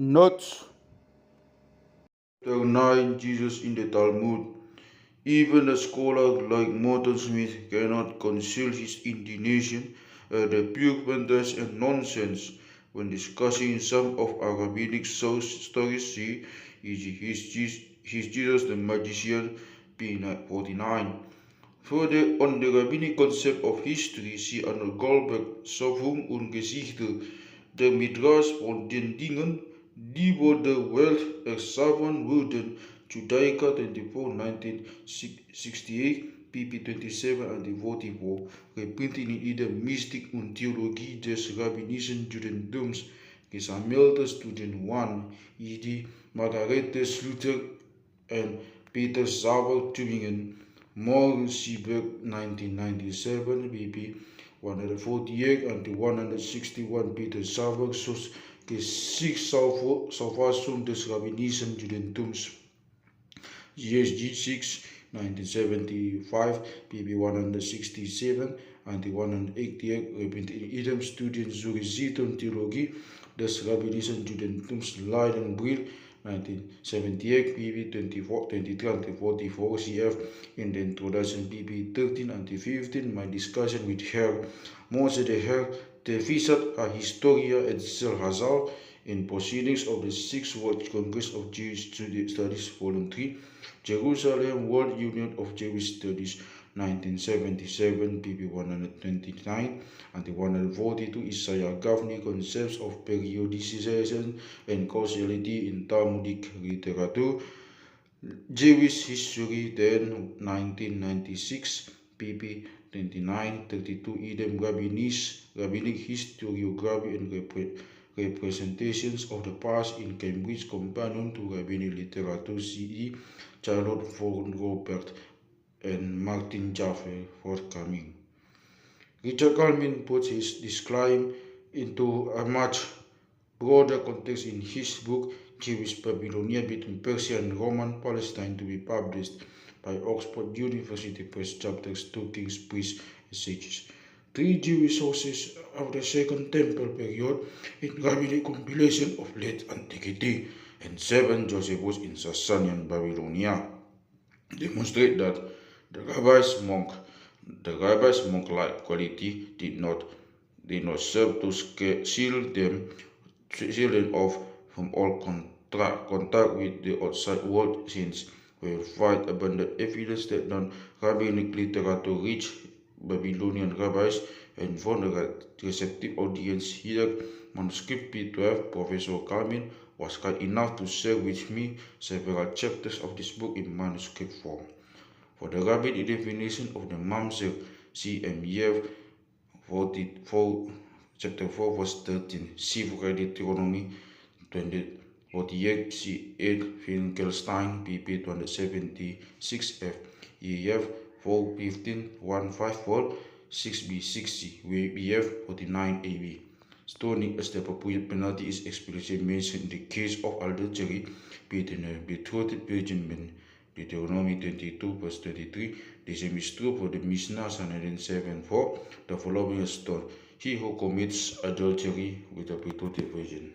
Notes. Chapter 9 Jesus in the Talmud. Even a scholar like Morton Smith cannot conceal his indignation at the pure fantasy and nonsense when discussing some of our rabbinic stories. See, his Jesus the Magician, p. 49. Further, on the rabbinic concept of history, see Arnold Goldberg, Schaffung und Geschichte der Midrash von den Dingen, die vor der Welt erschaffen wurden, Judaica 24, 1968, pp. 27 and 44, reprinted in der Mystik und Theologie des rabbinischen Judentums, gesammelte Studien 1, id. Margarete Sluter and Peter Sauer, Tübingen, Morgan Seberg, 1997, pp. 148 and 161, Peter Sauer, Geschichtsauffassung des rabbinischen Judentums, GSG 6, 1975, pp. 167 and 188, reprinted in idem Studien zur Geschichte und Theologie des rabbinischen Judentums, Leiden, Brill, 1978, pp. 23 and 44, cf. in the introduction, pp. 13 and 15, my discussion with Herr Mose de Herr Tefisat a Historia et Hazal in Proceedings of the Sixth World Congress of Jewish Studies, Volume 3, Jerusalem World Union of Jewish Studies, 1977, pp. 129 and 142, Isaiah Gavni, Concepts of Periodization and Causality in Talmudic Literature, Jewish History, then 1996, pp. 29, 32, idem Rabbinic Historiography and Representations of the Past in Cambridge Companion to Rabbinic Literature, C.E. Charlotte von Robert and Martin Jaffe, forthcoming. Richard Kalmin puts his disclaim into a much broader context in his book Jewish Babylonia Between Persia and Roman Palestine, to be published by Oxford University Press, chapters 2 King's Priest Essays. 3 Jewish sources of the Second Temple period in rabbinic compilation of late antiquity, and 7 Josephus in Sasanian Babylonia demonstrate that the rabbi's monk-like quality did not serve to seal them off from all contact with the outside world, since we find abundant evidence that non-rabbinic literature reached Babylonian rabbis and found a receptive audience. Here, manuscript P12, Professor Kalmin was kind enough to share with me several chapters of this book in manuscript form. For the rabbinic definition of the mamzer, see M.F. 44, chapter 4, verse 13, see for Deuteronomy 48, c. 8, Finkelstein, pp. 276f, E.F. 415, 154, 6b, 60, BF 49, AB. Stoning as the appropriate penalty is explicitly mentioned in the case of adultery between a betrothed virgin man, Deuteronomy 22, verse 23. The same is true for the mishnah 107:4. The following is done: he who commits adultery with a betrothed virgin.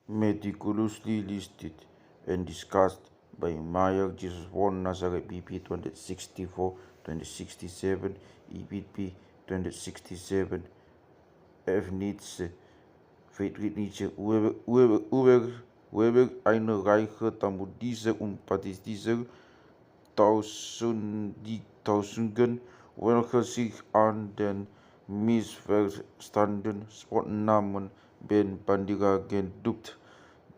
Meticulously listed and discussed by Meyer, Jesus von Nazareth, pp. 264, 267, ibid. p. 267, F. Nietzsche, Friedrich Nietzsche, Weber eine Reihe talmudischer und pathistischer Tausungen, welche sich an den missverstandenen Sportnamen Ben Bandera gedruckt.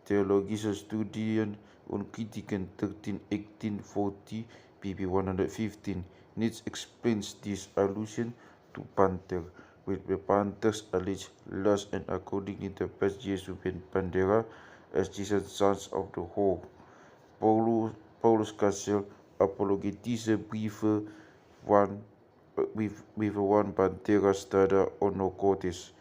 Theologische Studien und Kritiken 13, 1840, pp. 115. Nietzsche explains this allusion to Panther, with the Panther's alleged loss, and accordingly interprets Jesus ben Bandera as Jesus, sons of the whole. Paulus Cassel apologetische Briefe with one Bandera Stada Onokotis,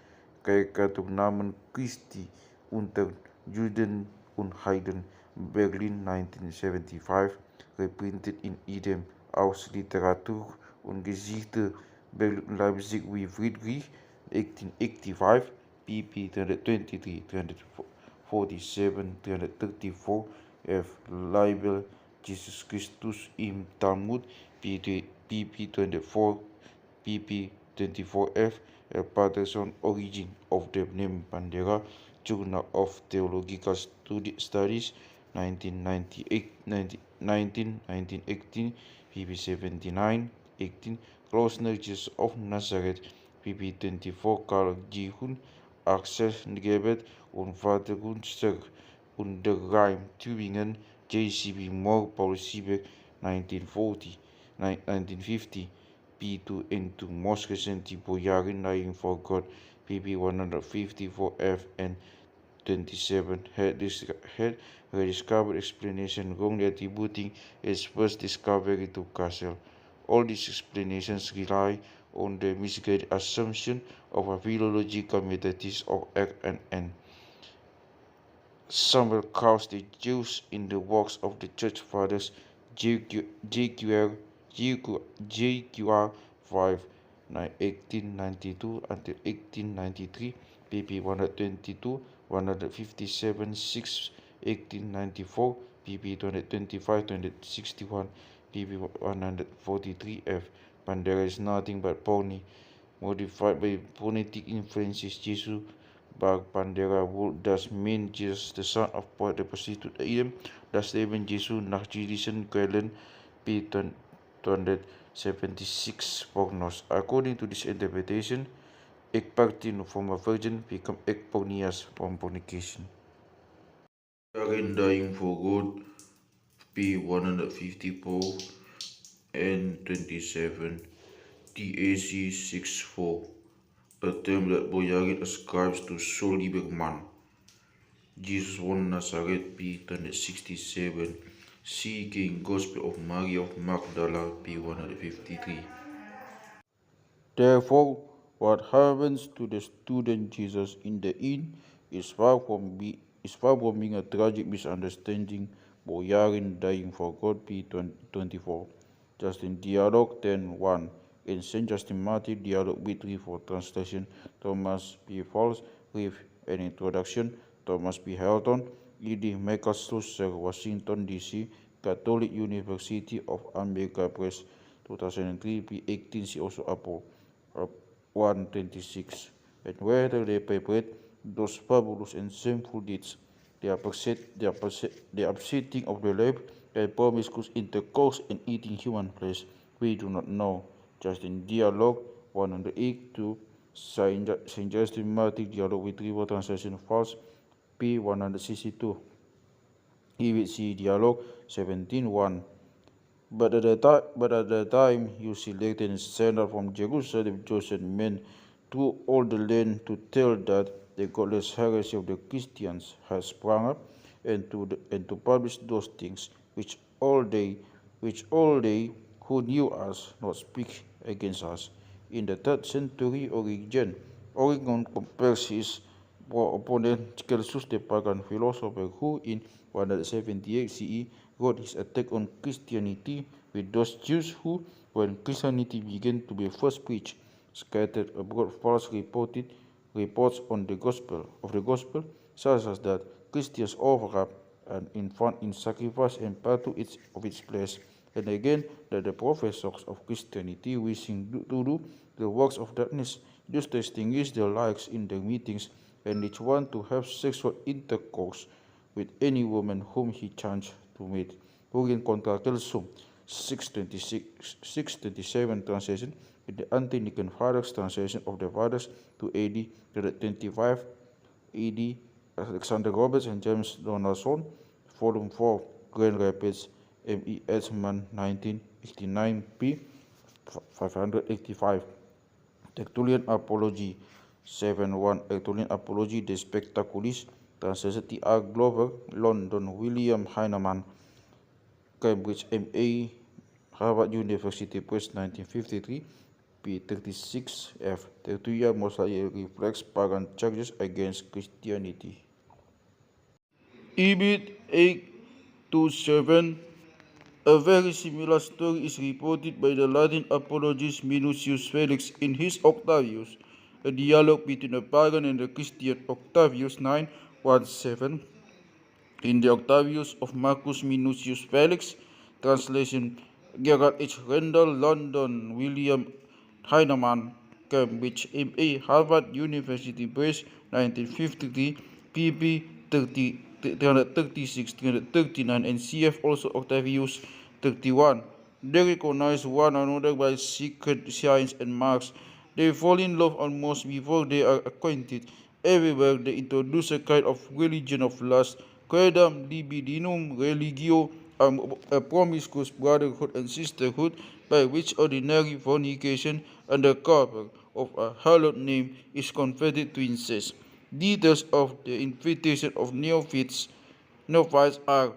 Karikaturnamen Christi unter Juden und Heiden, Berlin 1975, reprinted in idem aus Literatur und Geschichte, Leipzig wie Friedrich, 1885, pp. 223, 47 334 F. Libel Jesus Christus im Talmud pp 24 pp 24F. El Patterson Origin of the Name Bandera, Journal of Theological Studies, 1918, pp 79 18. Klosner Jesus of Nazareth, pp 24. Karl Gihun, Accessgebet und Vatergunstag und der Reim Tübingen, J.C.B. Moore, Paul Siebeck, 1950. P2 into most recently Boyarin Dying for God, pp 154F and 27 had rediscovered explanation wrongly attributing its first discovery to Castle. All these explanations rely on the misguided assumption of a philological methodist of act and end. Some will cause the Jews in the works of the Church Fathers, JQR 5, 1892 until 1893, pp 122, 157, 6, 1894, pp 225, 261, pp 143F. Bandera is nothing but pony, modified by phonetic influences. Jesus Bandera would thus mean Jesus, the son of the prostitute Adam, thus even Jesus nach Jüdischen Quellen, p. 276 prognos. According to this interpretation, Ekpartin from a virgin become Ekponias from fornication. Dying for God, p. 154 and 27, TAC 64. A term that Boyarin ascribes to Saul Lieberman. Jesus 1 Nazareth, p. 267. Seeking Gospel of Mary of Magdala, p. 153. Therefore, what happens to the student Jesus in the inn is far from being a tragic misunderstanding. Boyarin Dying for God, p. 24. Justin Dialogue 10:1. In St. Justin Martyr Dialogue B3 for translation, Thomas P. Falls, with an introduction, Thomas P. Helton, E.D. Maccalester, Washington, D.C., Catholic University of America Press, 2003, p. 18. See also Apple 126. And whether they perpetrate those fabulous and shameful deeds, the upsetting of the lamb and promiscuous intercourse and eating human flesh, we do not know. Just in Dialogue 108 to Saint Justin Martyr Dialogue with Retrieval Translation False, p. 162. EVC Dialogue 17:1. But at the time you selected and sent out from Jerusalem chosen men through all the land to tell that the godless heresy of the Christians has sprung up, and to publish those things which all they who knew us not speak against us. In the 3rd century, Origen compares his opponent Celsus, the pagan philosopher, who in 178 CE wrote his attack on Christianity, with those Jews who, when Christianity began to be first preached, scattered abroad false reports on the gospel, such as that Christians offer up an infant in sacrifice and part of its flesh, and again that the professors of Christianity, wishing to do the works of darkness, used to extinguish their lights in their meetings, and each one to have sexual intercourse with any woman whom he chanced to meet. Origen contra Celsus, 627 translation, with the Anti-Nicene Fathers translation of the Fathers to AD 25 AD, Alexander Roberts and James Donaldson, Volume 4, Grand Rapids, M.E. Edsman, 1989, p. 585. Tertullian Apology 7:1. Tertullian Apology de Spectaculis, translation T.R. Glover, London, William Heinemann, Cambridge, M.A., Harvard University Press, 1953, p. 36F. Tertullian mostly reflects pagan charges against Christianity. Ibid 8:27. A very similar story is reported by the Latin apologist Minucius Felix in his Octavius, a dialogue between a pagan and a Christian, Octavius 9, 17. In the Octavius of Marcus Minucius Felix, translation Gerard H. Randall, London, William Heinemann, Cambridge, M.A., Harvard University Press, 1953, pp. 336, 339, and cf. also Octavius 31. They recognize one another by secret signs and marks. They fall in love almost before they are acquainted. Everywhere they introduce a kind of religion of lust, credam libidinum religio, a promiscuous brotherhood and sisterhood by which ordinary fornication under cover of a hallowed name is converted to incest. Details of the invitation of neophytes are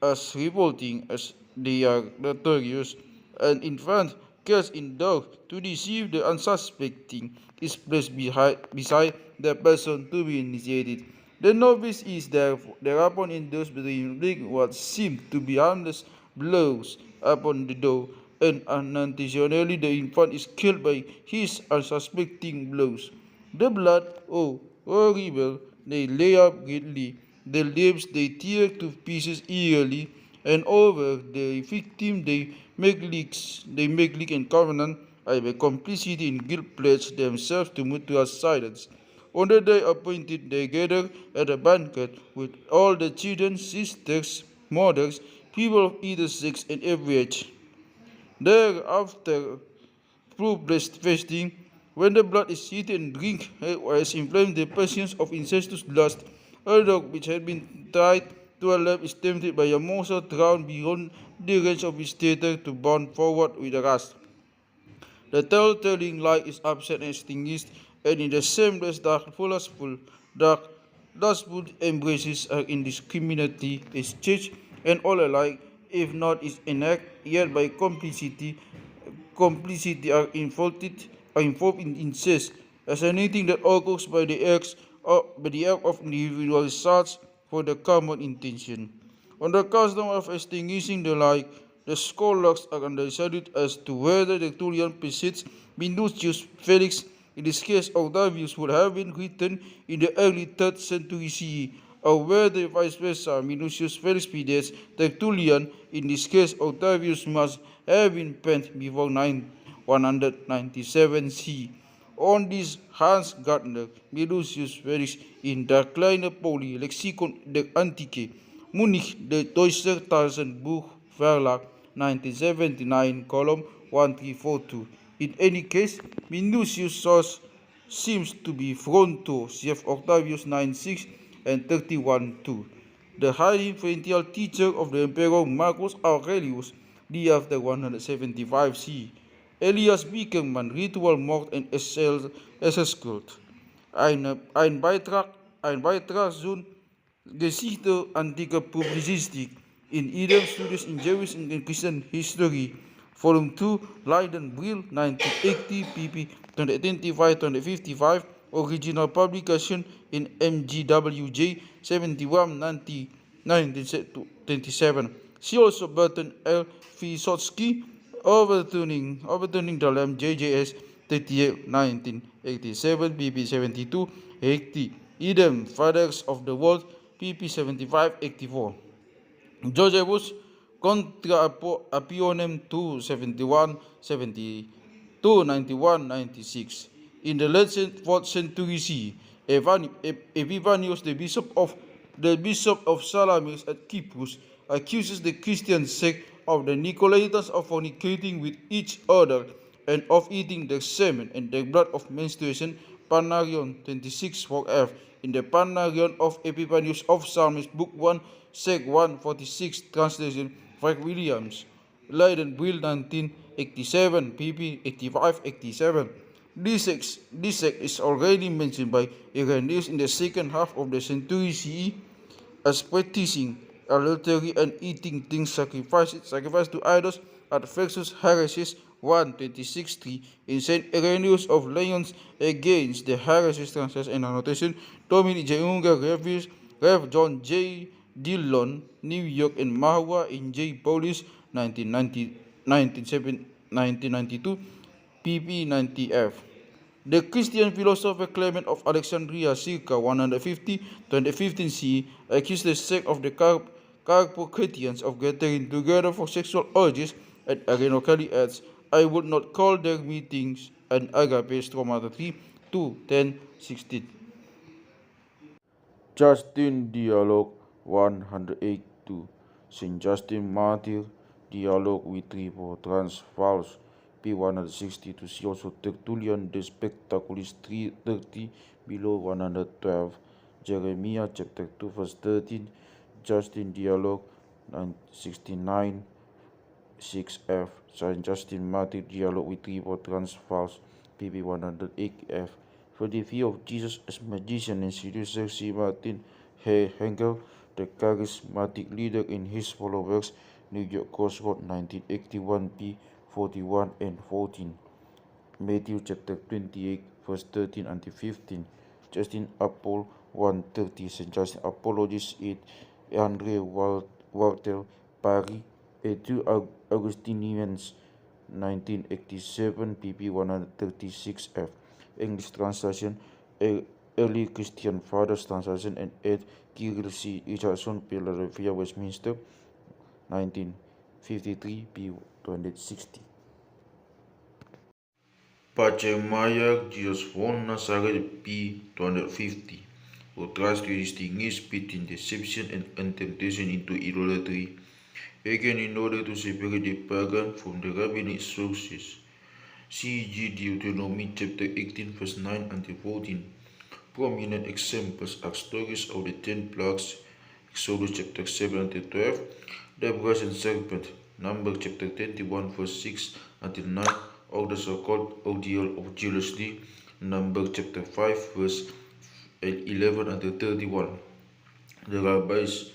as revolting as they are notorious. An infant cast in doubt to deceive the unsuspecting is placed beside the person to be initiated. The novice is thereupon induced to inflict what seemed to be harmless blows upon the door, and unintentionally the infant is killed by his unsuspecting blows. The blood, oh, horrible, they lay up greatly. The lips they tear to pieces eagerly, and over the victim they make leak and covenant, I by complicity in guilt pledge themselves to mutual silence. On the day appointed they gather at a banquet with all the children, sisters, mothers, people of either sex and every age. Thereafter, through breastfeeding, when the blood is eaten and drink has inflamed the passions of incestuous lust, a dog which had been tied to a lamp is tempted by a monster thrown beyond the range of his theatre to bound forward with a rush. The tell-telling light is upset and extinguished, and in the same place dark, lustful embraces are indiscriminately exchanged, and all alike, if not is enact, yet by complicity are involved in incest, as anything that occurs by the act of individual search for the common intention. On the custom of extinguishing the light, the scholars are undecided as to whether the Tertullian precedes Minucius Felix. In this case, Octavius would have been written in the early 3rd century CE, or whether vice versa, Minucius Felix predates Tertullian. In this case, Octavius must have been penned before 197 CE. On this, Hans Gärtner, Minucius Felix in Der kleine Poli, Lexikon der Antike, Munich, the Deutscher Taschenbuch Verlag, 1979, column 1342. In any case, Minucius' source seems to be Fronto, cf. Octavius 9:6 and 31:2. The highly influential teacher of the Emperor Marcus Aurelius, the after 175 CE. Elias Bickerman, Ritual Mord and Essenskult. Ein Beitrag zur Geschichte antiker Publizistik in Idem Studies in Jewish and Christian History, Volume 2, Leiden, Brill, 1980, pp. 225-255, original publication in MGWJ 71, 1927. See also Burton L. Vysotsky, Overturning the Lamb, JJS 38, 1987, pp. 72, 80. Idem, Fathers of the World, pp. 75, 84. Josephus Contra Apionem 271, 72, 91, 96. In the late 4th century CE, Epiphanius, the bishop of Salamis at Cyprus, accuses the Christian sect of the Nicolaitans of fornicating with each other and of eating their semen and their blood of menstruation. Panarion 26 4f. In the Panarion of Epiphanius of Salamis, Book 1, Sec 146, translation Frank Williams, Leiden, Brill, 1987, pp. 85-87. This sect is already mentioned by Irenaeus in the second half of the century CE as practicing adultery and eating things sacrificed to idols at Versus Heresies 1:26-3. In St. Irenaeus of Lyons against the heresies translation and annotation, Dominic J. Unger, Rev. John J. Dillon, New York, and Mahua in J. Paulus, 1992, pp. 90f. The Christian philosopher Clement of Alexandria, circa 150 to 115 CE, accused the sect of the Carpo-Christians of gathering together for sexual urges, and ironically adds, I would not call their meetings an agape stromata 3 to 10:16. Justin Dialogue 182, Saint Justin Martyr, Dialogue with Tribo Transvals, P160 to see also Tertullian de Spectaculis 330 below 112, Jeremiah chapter 2 verse 13, Justin Dialogue 969, 6f, Saint Justin Martyr, Dialogue with Tribo Transvals, pp 108f. For the view of Jesus as magician and seducer, see Martin Hengel, the charismatic leader in his followers, New York Crossroad, 1981, p. 41 and 14. Matthew chapter 28, verse 13 and 15. Justin Apol 130, St. Justin Apologist 8, Andre Wartel, Paris, et two Augustinians, 1987, pp. 136f. English translation, Early Christian Fathers translation, and Ed Kirill C. Richardson, Philadelphia, Westminster, 1953, p. 260. Pacemaia Jesus von Nazareth, p. 250, who tries to distinguish between deception and temptation into idolatry, again in order to separate the pagan from the rabbinic sources. C.G. Deuteronomy chapter 18 verse 9 until 14. Prominent examples are stories of the 10 plagues, Exodus chapter 7 until 12, the brazen serpent, Numbers chapter 21 verse 6 until 9, or the so-called ordeal of jealousy, Numbers chapter 5 verse 11 until 31. The rabbis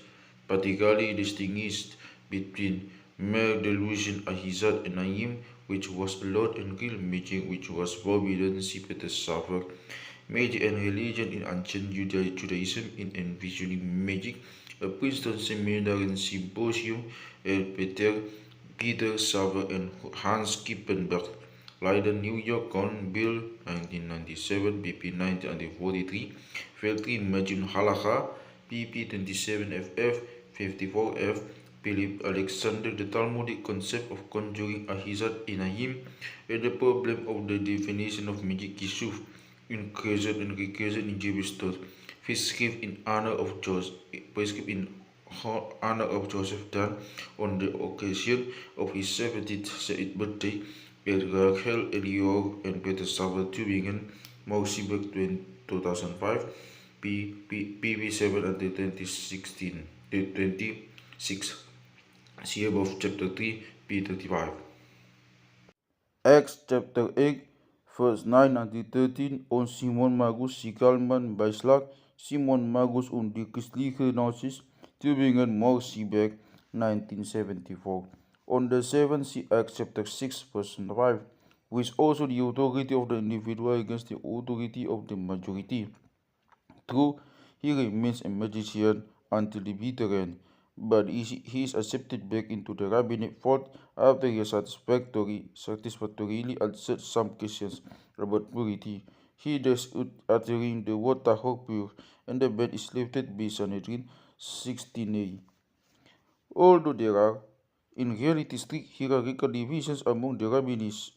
particularly distinguished between mere delusion ahizat and ayim, which was allowed, and real magic, which was forbidden. See Peter Schäfer, Magic and Religion in Ancient Judaism in Envisioning Magic, a Princeton Seminarian Symposium, Peter Schäfer and Hans Kippenberg, Leiden, New York, Bill, 1997, pp. 90 and 43, Feltri Imagine Halakha, pp. 27ff, 54f, Philip Alexander, the Talmudic concept of conjuring ahizat in ayim, and the problem of the definition of magic kisuf, increased and recurrent in Jewish thought, prescribed in honor of Joseph, done on the occasion of his 70th birthday at Rachel, Eliezer, and Peter Schäfer, Tübingen, Mausiberg, 2005, pp. 7 until 26. See above chapter 3, p. 35. Acts chapter 8, verse 9 until 13, on Simon Magus Sigalman Beislag, Simon Magus und die christliche Gnosis, Tübingen, Mausiberg, 1974. On the 7th, see Acts chapter 6, verse 5, which also the authority of the individual against the authority of the majority. True, he remains a magician until the bitter end, but he is accepted back into the rabbinic fold after he has satisfactorily answered some questions about purity. He does uttering the word tahor pure, and the ban is lifted by Sanhedrin 16a. Although there are in reality strict hierarchical divisions among the rabbis,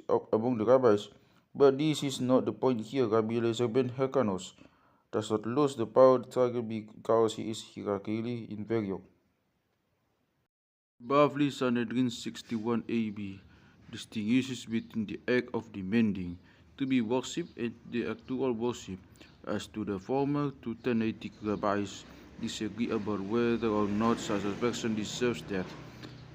but this is not the point here. Rabbi Eliezer ben Hyrcanus does not lose the power of the target because he is hierarchically inferior. Bavli Sanhedrin 61 AB distinguishes between the act of demanding to be worshipped and the actual worship. As to the former, two Tannaitic rabbis disagree about whether or not such a person deserves death,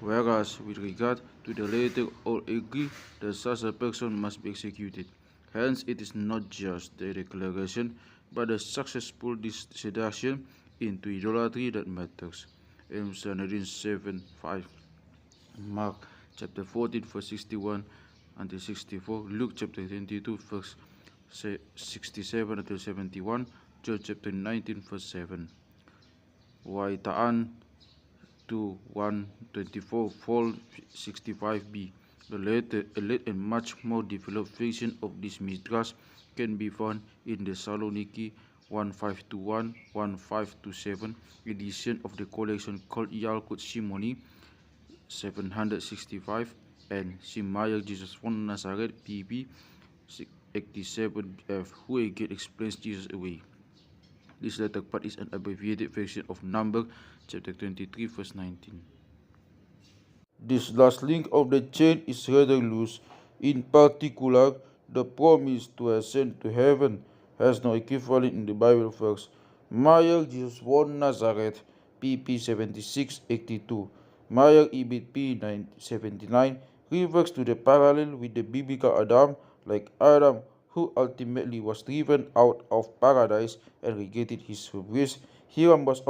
whereas with regard to the latter, all agree that such a person must be executed. Hence, it is not just the declaration, but the successful seduction into idolatry that matters. Sanhedrin 7:5, Mark chapter 14 verse 61 until 64, Luke chapter 22 verse 67 until 71, John chapter 19 verse 7. Waitaan 2:124, Fall 65b. The later, a late and much more developed version of this midrash can be found in the Saloniki 1521-1527 edition of the collection called Yalkut Simony 765 and Shemaiah Jesus von Nazareth pp 87f, who again explains Jesus away. This latter part is an abbreviated version of Numbers chapter 23 verse 19. This last link of the chain is rather loose. In particular, the promise to ascend to heaven has no equivalent in the Bible verse. Meyer Jesus von Nazareth, pp 7682. Meyer ibid p 979 refers to the parallel with the biblical Adam, like Adam, who ultimately was driven out of paradise and regretted his hubris. Hiram was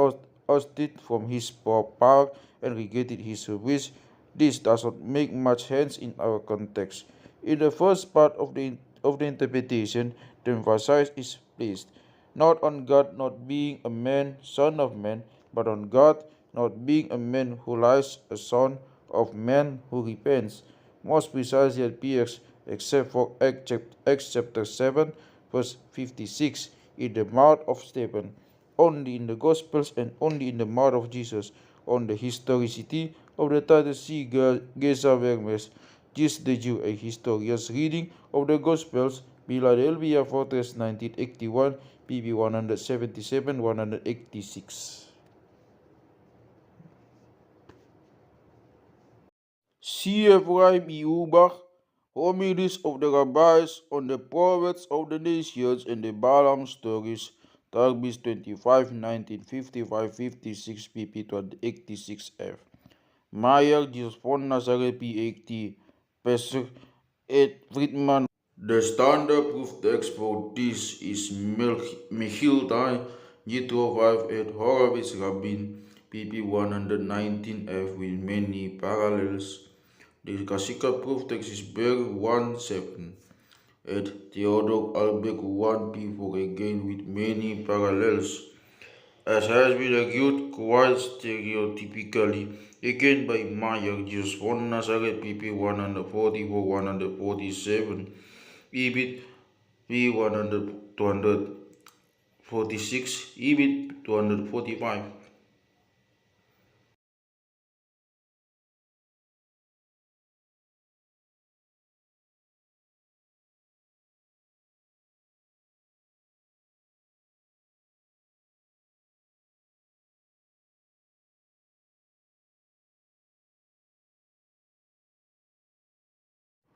ousted from his power and regretted his hubris. This does not make much sense in our context. In the first part of the interpretation, the emphasis is placed not on God not being a man, son of man, but on God not being a man who lies, a son of man who repents. Most precisely at PX, except for Acts chapter 7, verse 56, in the mouth of Stephen, only in the Gospels and only in the mouth of Jesus, on the historicity of the title C. Geza Vermes, Gis de Jew, a historian's reading of the Gospels, Philadelphia Fortress 1981, pp 177-186. C.F. Rabbi Ubach, Homilies of the Rabbis on the Prophets of the Nations and the Balaam Stories, Talbis 25, 1955-56, pp 86f. Meyer, Jesus von Nazareth, P.A.T. Pesser, Ed. Friedman. The standard proof text for this is Mechiltai, Yitro 5 at Horowitz Rabbin, pp 119f, with many parallels. The classical proof text is Berg 1:7 at Theodor Albeck 1p4, again with many parallels. As has been argued quite stereotypically, again by Meyer, Jesus von Nazareth, pp 144-147, ibid p 246, ibid 245.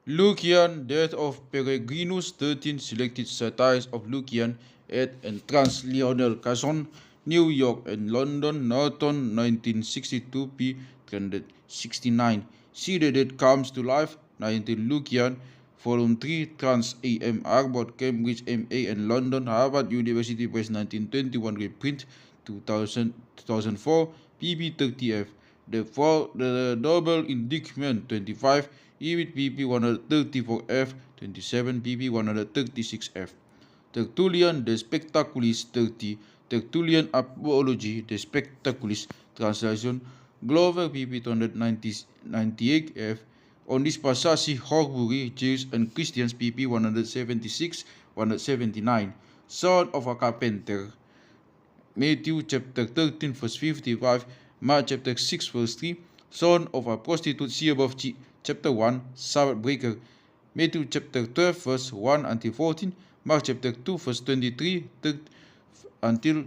Lucian, Death of Peregrinus, 13 selected satires of Lucian, ed. and trans. Lionel Casson, New York and London, Norton, 1962 p. 369. See the Dead Comes to Life, 19 Lucian, Volume 3, trans. A.M. Arbor, Cambridge, M.A. and London, Harvard University Press, 1921, reprint, 2004, pp 30f. The Double Indictment, 25, ibid pp 134f, 27 pp 136f. Tertullian De Spectaculis 30, Tertullian Apology De Spectaculis, translation, Glover pp 298f. On this passage, Horbury, Jews and Christians, pp 176, 179. Son of a carpenter, Matthew chapter 13 verse 55, Mark chapter 6 verse 3, son of a prostitute, see above chapter 1, Sabbath breaker, Matthew chapter 12 verse 1 until 14, Mark chapter 2 verse 23 until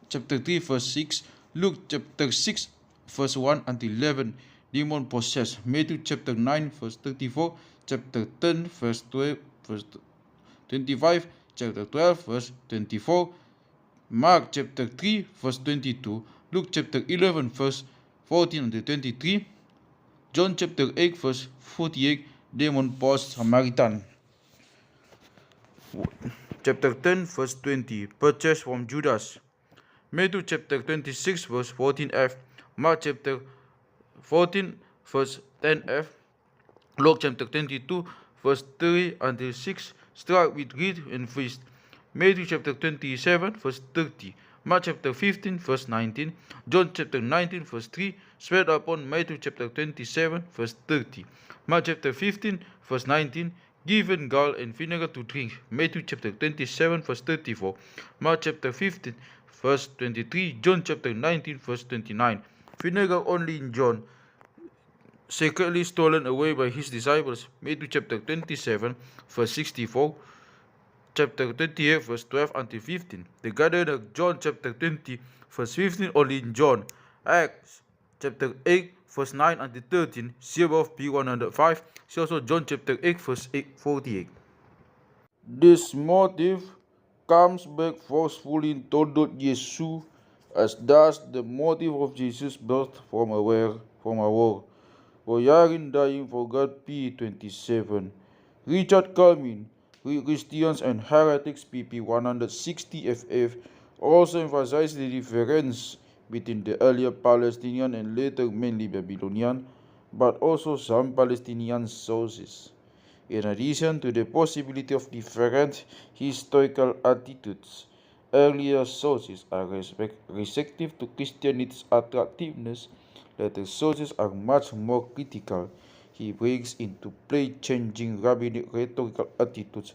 chapter 3 verse 6, Luke chapter 6 verse 1 until 11, demon possessed, Matthew chapter 9 verse 34, chapter 10 verse 12 verse 25, chapter 12 verse 24, Mark chapter 3 verse 22, Luke chapter 11 verse 14 until 23, John chapter 8 verse 48, demon possessed Samaritan. Chapter 10 verse 20, purchase from Judas. Matthew chapter 26 verse 14f, Mark chapter 14 verse 10f, Luke chapter 22 verse 3 until 6, struck with reed and fist. Matthew chapter 27 verse 30, Mark chapter 15 verse 19, John chapter 19 verse 3, spread upon Matthew chapter 27 verse 30, Mark chapter 15 verse 19, given gall and vinegar to drink. Matthew chapter 27 verse 34, Mark chapter 15 verse 23, John chapter 19 verse 29. Vinegar only in John, secretly stolen away by his disciples. Matthew chapter 27 verse 64, chapter 28 verse 12 until 15. The garden of John chapter 20 verse 15 only in John. Acts chapter 8 verse 9 until 13, see above P105. See also John chapter 8 verse 48. This motive comes back forcefully toward Jesus, as does the motive of Jesus' birth from a war. For Yarin dying for God P27. Richard Calvin, Christians and Heretics pp 160 ff, also emphasized the difference between the earlier Palestinian and later mainly Babylonian, but also some Palestinian sources. In addition to the possibility of different historical attitudes, earlier sources are receptive to Christianity's attractiveness. Later sources are much more critical. He brings into play changing rabbinic rhetorical attitudes,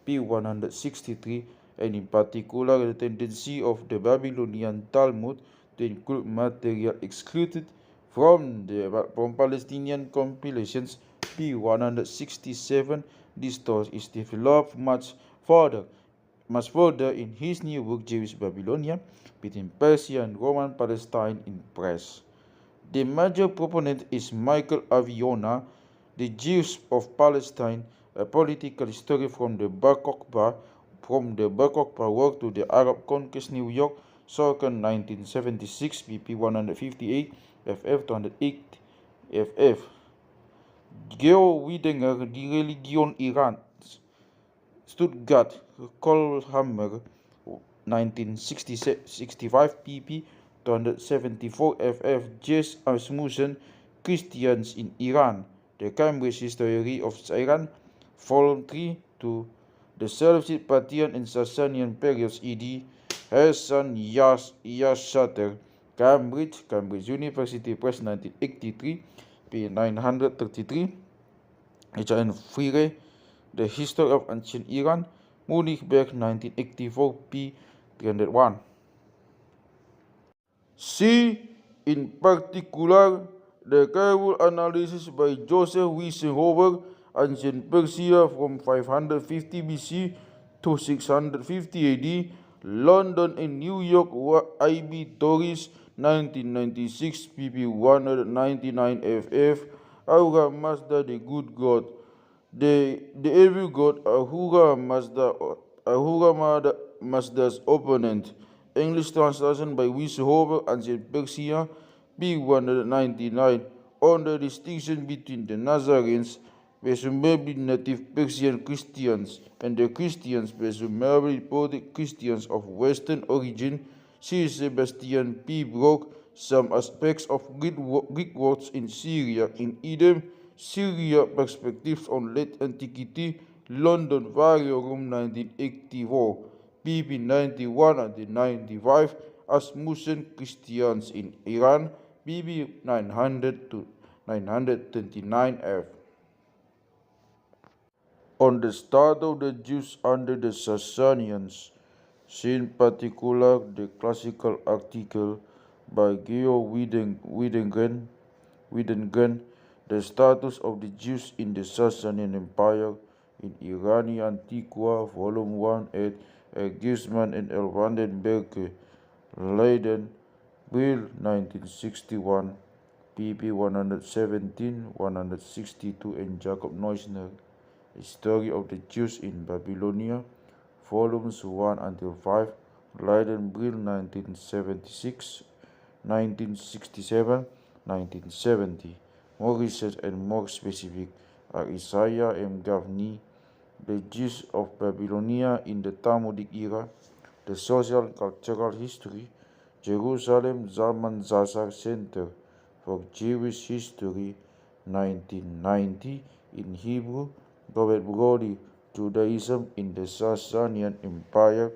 P163, and in particular the tendency of the Babylonian Talmud to include material excluded from Palestinian compilations, P167. This thought is developed much further in his new book Jewish Babylonia, between Persia and Roman Palestine in press. The major proponent is Michael Aviona, The Jews of Palestine, a political history from the Barco work to the Arab conquest New York, circa 1976, pp 158, ff 208, ff. Geo Widenger, Die Religion Irans, Stuttgart, Kohlhammer, 1965, pp 274, ff. J. Asmussen, Christians in Iran, The Cambridge History of Iran, Volume 3, to the Seleucid, Parthian and Sasanian periods, ed. Hassan Yashater, Cambridge University Press, 1983, p. 933. H.N. Freire, The History of Ancient Iran, Munichberg, 1984, p. 301. See, in particular, the careful analysis by Joseph Wiesenhofer, Ancient Persia from 550 BC to 650 AD, London and New York, ibid Tories, 1996, pp 199 ff. Ahura Mazda, the good God, the evil God, Ahura Mazda's opponent. English translation by Wiesenhofer, Ancient Persia, p. 199, on the distinction between the Nazarenes, presumably native Persian Christians, and the Christians, presumably reported Christians of Western origin. See Sebastian P. Brock, Some Aspects of Greek Words in Syria, in Edom, Syria, Perspectives on Late Antiquity, London, Vario Room, 1984, pp. 91 and 95, Asmussen, Christians in Iran, pp. 900 to 929 f. On the start of the Jews under the Sasanians, see in particular the classical article by Geo Widengren, The Status of the Jews in the Sasanian Empire, in Iranian Antiqua, Volume 1, ed. Guzman and L. Vandenberg, Leiden, Brill, 1961, pp. 117, 162, and Jacob Neusner, History of the Jews in Babylonia, Volumes 1 until 5, Leiden, Brill, 1976, 1967, 1970. More research and more specific are Isaiah M. Gavni, The Jews of Babylonia in the Talmudic Era, The Social and Cultural History, Jerusalem Zalman Zazar Center for Jewish History, 1990, in Hebrew, Robert Brody, Judaism in the Sasanian Empire,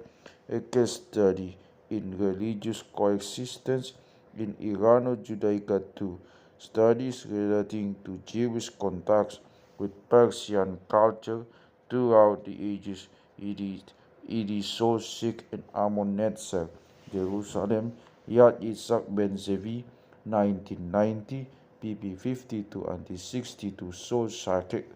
a case study in religious coexistence in Irano-Judaica 2, studies relating to Jewish contacts with Persian culture throughout the ages. It is so sick in Amon-Netzer, Jerusalem, Yad Yitzhak ben Zevi, 1990, pp. 52 and 62, so psychic.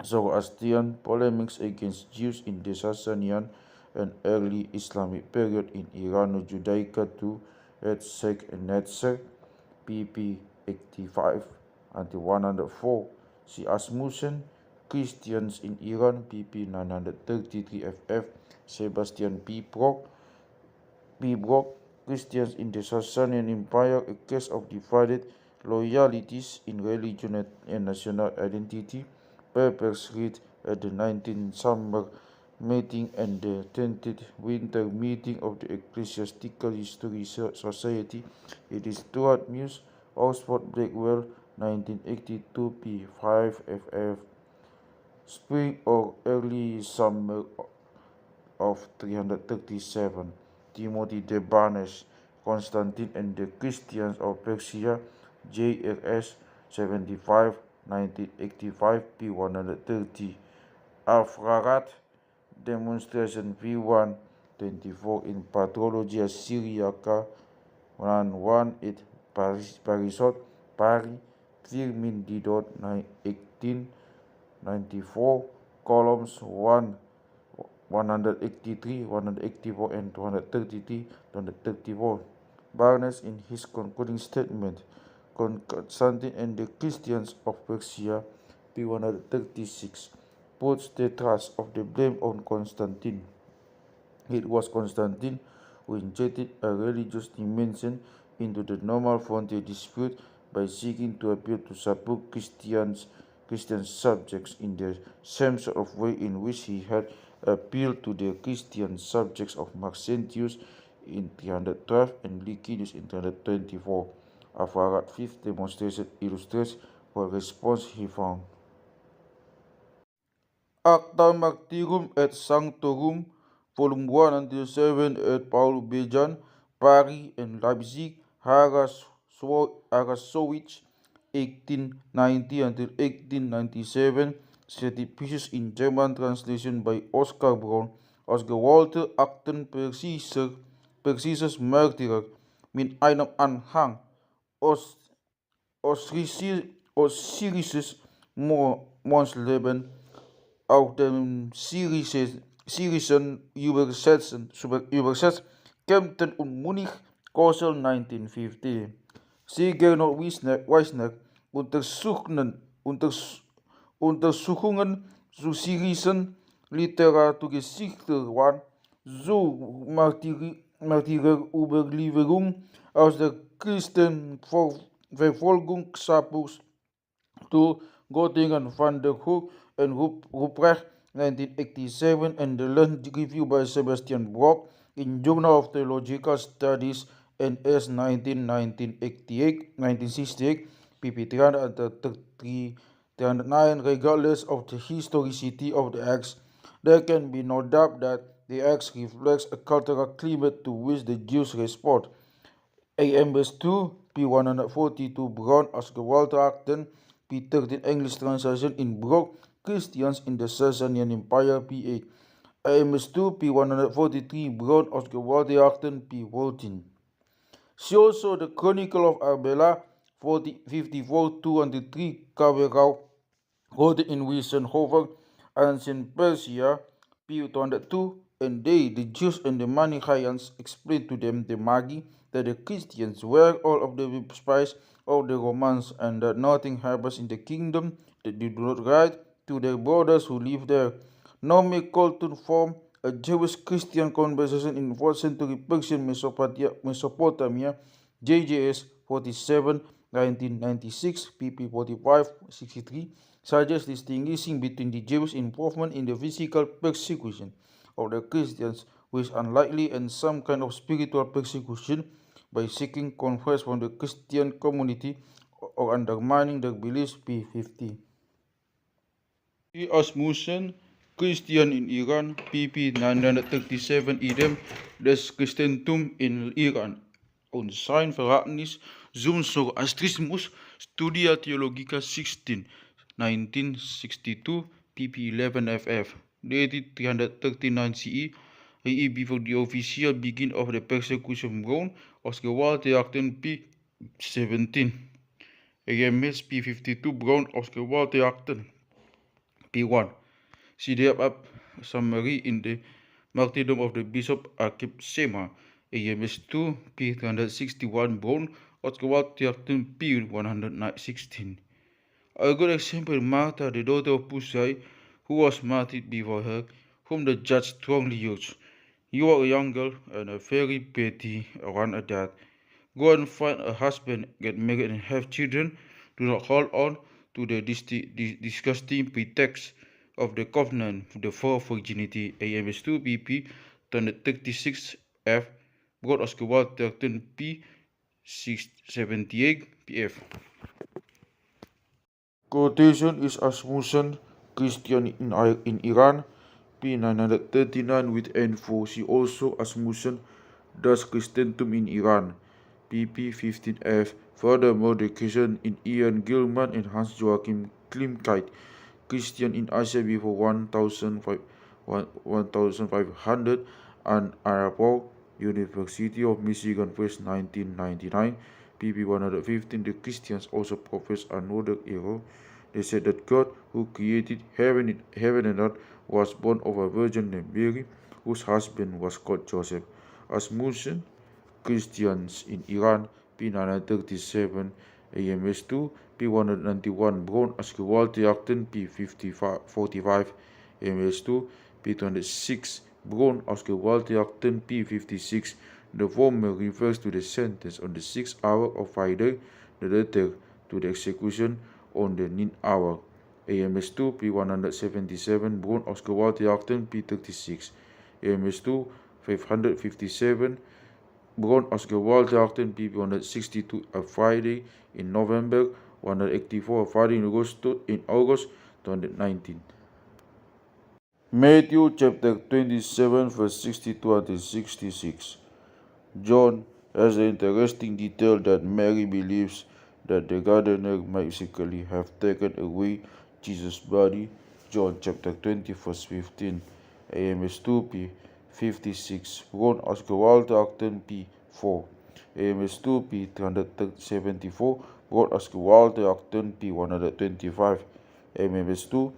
Zoroastrian polemics against Jews in the Sasanian and early Islamic period in Irano-Judaica to Herzog and Netzer, pp. 85 and 104. See Asmussen, Christians in Iran, pp. 933 ff. Sebastian P. Brock, Christians in the Sasanian Empire, a case of divided loyalties in religion and national identity. Papers read at the 19th summer meeting and the 20th winter meeting of the Ecclesiastical History Society. It is Stuart Muse, Oxford Blackwell, 1982, p. 5 ff. Spring or early summer of 337. Timothy de Barnes, Constantine and the Christians of Persia, JRS 75, 1985, p. 130. Afrarat, Demonstration V1, 24 in Patrologia Syriaca, 118 Parisot, Paris, Firmin Didot, 1894, columns 183, 184, and 233, 234. Barnes, in his concluding statement, Constantine and the Christians of Persia, p. 136, puts the thrust of the blame on Constantine. It was Constantine who injected a religious dimension into the normal frontier dispute by seeking to appeal to support Christian subjects in the same sort of way in which he had appealed to the Christian subjects of Maxentius in 312 and Licinius in 324. Afarat fifth demonstration illustrates what response he found. Acta Martyrum et Sanctorum, Volume 1 until 7 at Paul Bejan, Paris and Leipzig, Harasowitsch, 1890 until 1897, stated pieces in German translation by Oskar Braun, Ausgewählte Akten Persisches Märtyrer, mit einem Anhang, Osirisches Monsleben, auch dem syrischen übersetzt, Kempten und Munich, Kossel, 1950. Gehinnom Wisner, Untersuchungen zu syrischen Literaturgeschichte waren, so Martyrerüberlieferung aus der Christenverfolgung Schapus to Göttingen van der Hoek and Ruprecht, 1987, and the Lund Review by Sebastian Brock in Journal of Theological Studies, NS 1968, pp. 309. Regardless of the historicity of the Acts, there can be no doubt that the Acts reflects a cultural climate to which the Jews respond. AMS 2, p. 142, Braun, Ausgewählte Akten, p. 13, English translation in Brock, Christians in the Sasanian Empire, p. 8. AMS 2, p. 143, Braun, Ausgewählte Akten, p. 14. See also the Chronicle of Arbela, 54, 203, Kawerau, wrote in Wissenhofer, Ancient Persia, p. 202, and they, the Jews and the Manichaeans, explained to them the Magi, that the Christians were all of the spies of the Romans, and that nothing happens in the kingdom that they do not write to their brothers who live there. Nor may Colton form a Jewish-Christian conversation in 4th century Persian Mesopotamia, JJS 47, 1996, pp. 45, 63, suggests distinguishing between the Jewish involvement in the physical persecution of the Christians, which is unlikely, and some kind of spiritual persecution by seeking converts from the Christian community or undermining their beliefs, p. 50. Asmussen, Christian in Iran, pp. 937, idem des Christentum in Iran. Und sein Verhältnis zum Zoroastrismus, Studia Theologica 16, 1962, pp 11ff, dated 339 CE, i.e. before the official begin of the persecution Rome, Ausgewählte Akten p. 17, AMS p. 52, Brown Ausgewählte Akten p. 1. See the up summary in the martyrdom of the Bishop Aqiva, AMS 2 p. 361, Brown Ausgewählte Akten p. 116. A good example, Martha, the daughter of Pusai, who was martyred before her, whom the judge strongly urged. You are a young girl and a very pretty one at that. Go and find a husband, get married and have children. Do not hold on to the disgusting pretext of the covenant, the four virginity, AMS 2 BP 236F, God Ausgewählte Akten P 678 PF. Quotation is Asmussen, Christian in Iran, p. 939 with N4. See also Asmussen, Das Christentum in Iran, pp. 15f. Furthermore, the Christian in Ian Gilman and Hans Joachim Klimkeit, Christian in Asia before 1500, and Arabo, University of Michigan Press, 1999, pp. 115. The Christians also profess another error. They said that God, who created heaven and earth, was born of a virgin named Mary, whose husband was called Joseph. Asmussen, Christians in Iran, p. 937, AMS 2, p. 191, Brown Ausgewählte Akten, p. 45, AMS 2, p. 206, Brown Ausgewählte Akten, p. 56. The former refers to the sentence on the 6th hour of Friday, the latter to the execution on the 9th hour. AMS 2, p. 177, Brown Ausgewählte Akten, p. 36. AMS 2, 557, Brown Ausgewählte Akten, p. 162, a Friday in November, 184, a Friday in August 2019. Matthew chapter 27, verse 62 until 66. John has an interesting detail that Mary believes that the gardener might secretly have taken away Jesus' body. John chapter 20, verse 15. AMS 2 p. 56. Brown Ausgewählte Akten p. 4. AMS 2 p. 374. Brown Ausgewählte Akten p. 125. AMS 2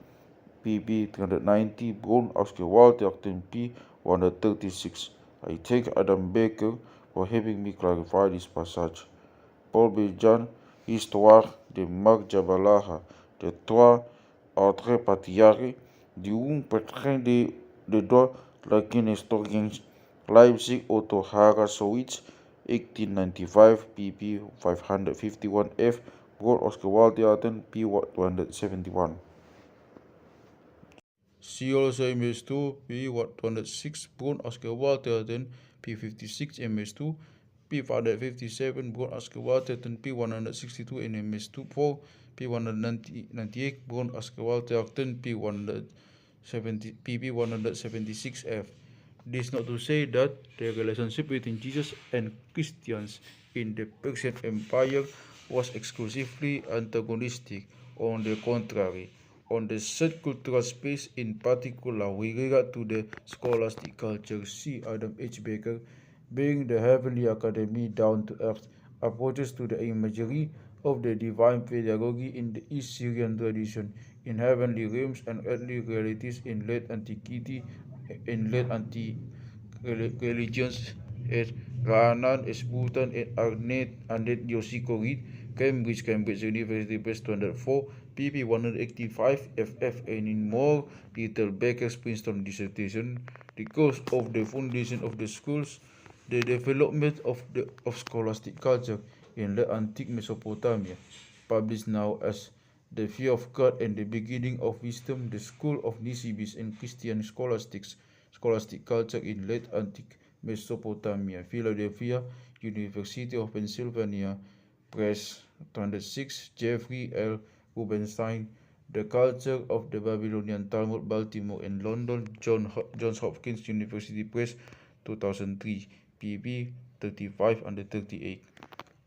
pp. 390. Brown Ausgewählte Akten p. 136. I thank Adam Baker for having me clarify this passage. Paul Bejan, Histoire de Marc Jabalaha, de 3 autres patriarches, du pétrin de droit, lakin historien Leipzig, Otto Harasowitz, 1895, pp. 551f, Brown Ausgewählte Akten, p. 271. See also MS2, p. 106, Brown Ausgewählte Akten, p. 56, MS2, p. 557, Brown Ausgewählte Akten, p. 162, and MS2, 4, p. 198, Brown Ausgewählte Akten, p. 176f. This is not to say that the relationship between Jesus and Christians in the Persian Empire was exclusively antagonistic. On the contrary, on the third cultural space in particular with regard to the scholastic culture, see Adam H. Baker, bringing the heavenly academy down to earth, approaches to the imagery of the divine pedagogy in the East Syrian tradition, in heavenly realms and earthly realities in late antiquity, in late anti-religions as Ra'anan, as Bhutan, and Arnet Yoshiko Reed, Cambridge University Press 204, pp. 185 ff, and in more detail Baker's Princeton dissertation, the cause of the foundation of the schools, the development of scholastic culture in the antique Mesopotamia, published now as The Fear of God and the Beginning of Wisdom, the School of Nisibis and Christian Scholastic Culture in Late Antique Mesopotamia, Philadelphia, University of Pennsylvania Press, 206, Jeffrey L. Rubenstein, The Culture of the Babylonian Talmud, Baltimore and London, Johns Hopkins University Press, 2003, pp. 35 and 38.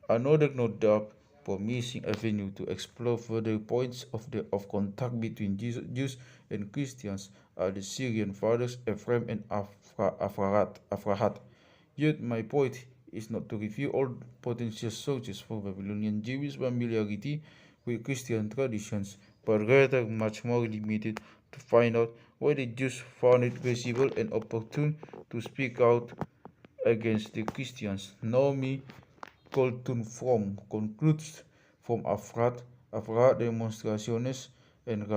Another note that promising avenue to explore further points of contact between Jews and Christians are the Syrian fathers Ephraim and Aphrahat. Yet my point is not to review all potential sources for Babylonian Jewish familiarity with Christian traditions, but rather much more limited to find out why the Jews found it feasible and opportune to speak out against the Christians. Naomi Colton from concludes from Afrat demonstrations and,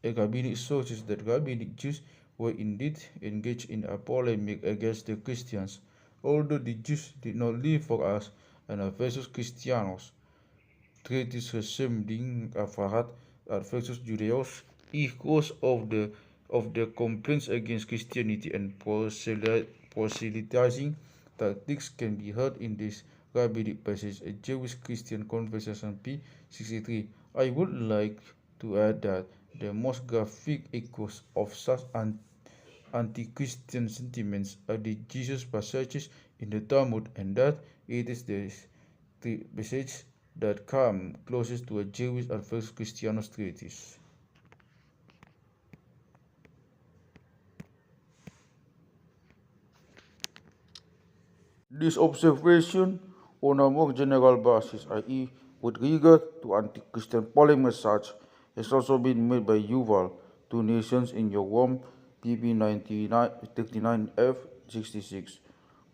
rabbinic sources that rabbinic Jews were indeed engaged in a polemic against the Christians, although the Jews did not live for us and versus Christianos. Treaties resembling Afrat versus Judeos, echoes of the complaints against Christianity and proselytizing tactics can be heard in this rabbinic passage, a Jewish-Christian conversation p. 63. I would like to add that the most graphic echoes of such anti-Christian sentiments are the Jesus passages in the Talmud, and that it is the passage that come closest to a Jewish and first Christianos treatise. This observation, on a more general basis, i.e., with regard to anti-Christian polemics such, has also been made by Yuval, Two Nations in Your Womb, pp. 39f. 66.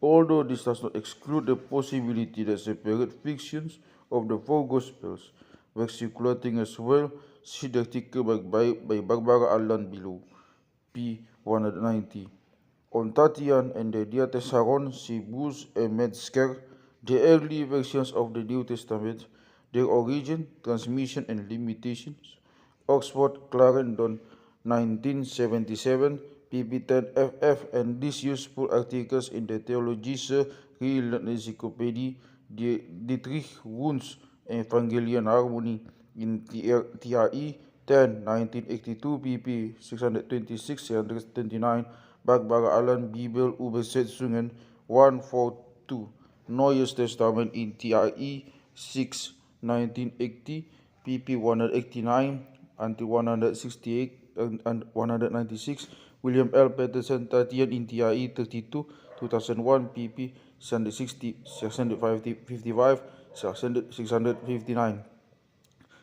Although this does not exclude the possibility that separate fictions of the four Gospels were circulating as well, see the article by Barbara Allen below, p. 190. On Tatian and the Diatessaron, Sibus and Metzger, the early versions of the New Testament, their origin, transmission, and limitations. Oxford, Clarendon, 1977, pp. 10ff, and these useful articles in the Theologische Encyclopädie, Dietrich Wunsch, Evangelian Harmony, in TRE 10, 1982, pp. 626-629, Barbara Allen, Bibel Übersetzungen 142, Neues Testament in TRE 6, 1980, pp. 189 until 168 and 196, William L. Peterson, Tatian in TRE 32, 2001, pp. 660, 655, 659.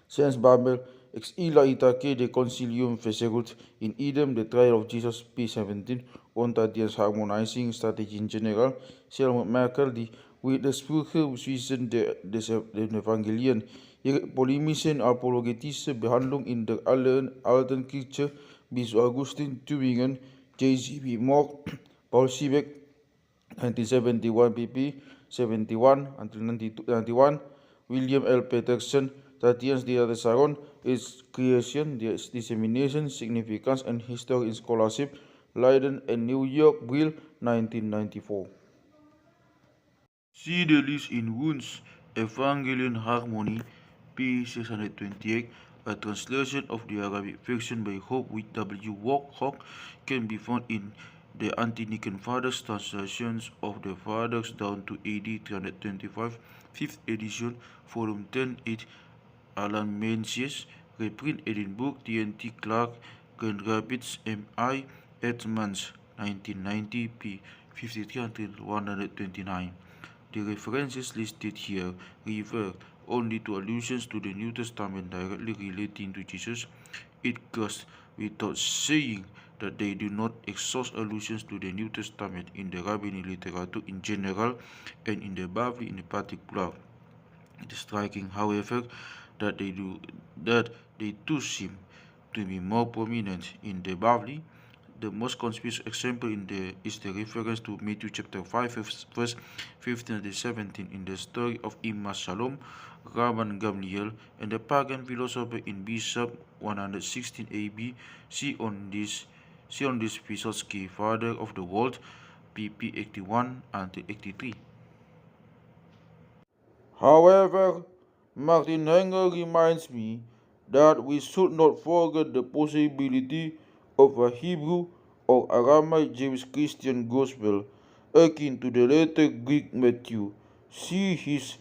Science Babel, ex illa itaque de concilium fecerunt in idem the trial of Jesus p. 17, on Tatian's harmonizing strategy in general, Helmut Merkel, die Widersprüche zwischen den Evangelien, ihre polemische apologetische Behandlung in der alten Kirche bis Augustin Tübingen, J.C.B. Moore, Paul Siebeck, 1971 pp. 71 until 91, William L. Peterson, Tatian's Diatessaron, its creation, dissemination, significance, and history in scholarship, Leiden and New York, Brill, 1994. See the list in Wunsch's Evangelian Harmony, p. 628. A translation of the Arabic version by Hope with W. Hawk can be found in the Anti-Nicene Fathers translations of the Fathers down to AD 325, 5th edition, volume 10, 8, Alan Mencius, reprint Edinburgh, T.N.T. Clark, Grand Rapids, M.I. Edmonds, 1990, p. 53 until 129. The references listed here refer only to allusions to the New Testament directly relating to Jesus. It goes without saying that they do not exhaust allusions to the New Testament in the rabbinic literature in general and in the Bavli in particular. It is striking, however, that they too seem to be more prominent in the Bavli. The most conspicuous example is the reference to Matthew chapter 5, verse 15 to 17 in the story of Imam Shalom, Rabban Gamliel, and the pagan philosopher in Bishop 116 AB. See on this Vysotsky, Father of the World, pp. 81 and 83. However, Martin Henger reminds me that we should not forget the possibility of a Hebrew or Aramaic Jewish Christian gospel akin to the later Greek Matthew. See his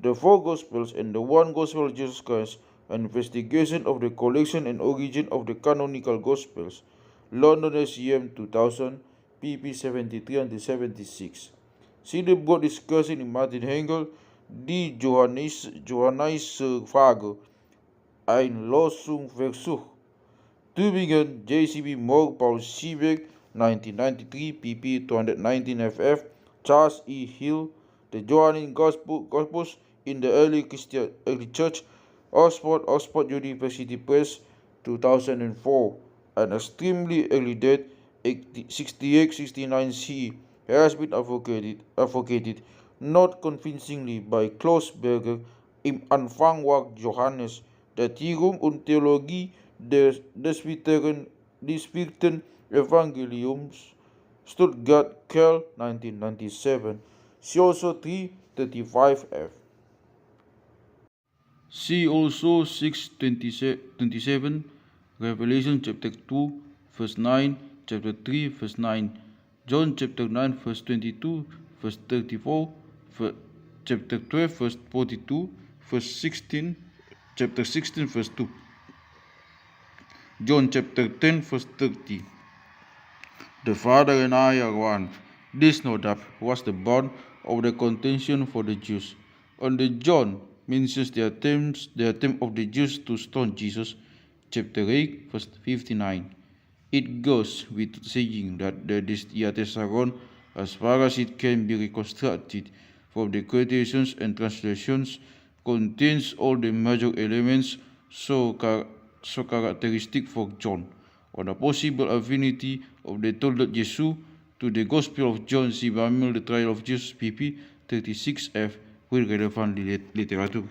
the 4 Gospels and the 1 Gospel of Jesus Christ, an investigation of the collection and origin of the canonical Gospels, London SCM 2000, pp. 73 and 76. See the book discussion in Martin Hengel, die Johannische Frage, ein Lösungsversuch. Tübingen, J.C.B. Morg, Paul Siebeck, 1993, pp. 219 ff. Charles E. Hill, The Johannine Gospels in the Early Church, Oxford University Press, 2004. An extremely early date, 68-69 CE, has been advocated not convincingly by Klausberger im Anfangwerk Johannes, Datierung und Theologie des vierten Evangeliums, Stuttgart, Kerl, 1997. See also 335f. See also 6:27, Revelation chapter 2, verse 9, chapter 3, verse 9, John chapter 9, verse 22, verse 34, chapter 12, verse 42, verse 16, chapter 16, verse 2, John chapter 10, verse 30. The Father and I are one. This, no doubt, was the bond of the contention for the Jews. On the John mentions the attempt of the Jews to stone Jesus, chapter 8, verse 59. It goes with saying that the Diatessaron, as far as it can be reconstructed from the quotations and translations, contains all the major elements so characteristic for John, or the possible affinity of the Toldat Jesu to the Gospel of John. See Bamil, The Trial of Jesus, pp. 36f, with relevant literature.